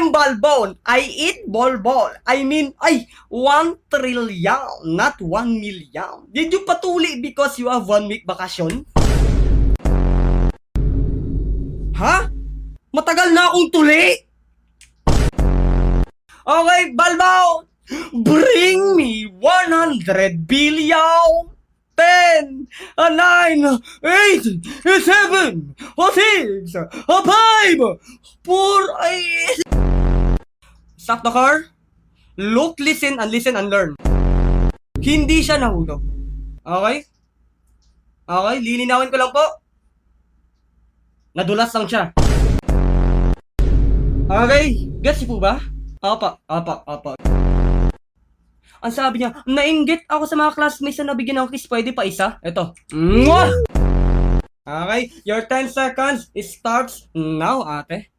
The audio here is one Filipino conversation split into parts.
am Balbon. I eat ball. I mean, 1 trillion, not 1 million. Did you patuli because you have 1 week vacation? Ha? Matagal na akong tuli. Okay, Balbon. Bring me 100 billion. 10, 9, 8, 7, 6, 5, 4, Stop the car. Look, listen and learn. Hindi siya nahulog. Okay? Okay, lilinawin ko lang po. Nadulas lang siya. Okay, gets po ba? Apa. Ang sabi niya, nainggit ako sa mga classmates na nabigyan ng kiss, pwede pa isa? Ito. Mwah! Okay, your 10 seconds starts now, ate.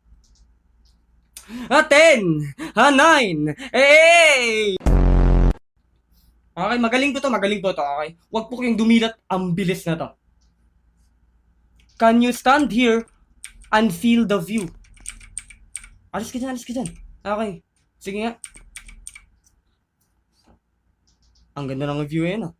10, 9, 8. Okay, magaling po to, okay? Huwag po kayong dumilat, ang bilis na to. Can you stand here and feel the view? Alis ka dyan. Okay, sige nga. Ang ganda ng view yan, ah.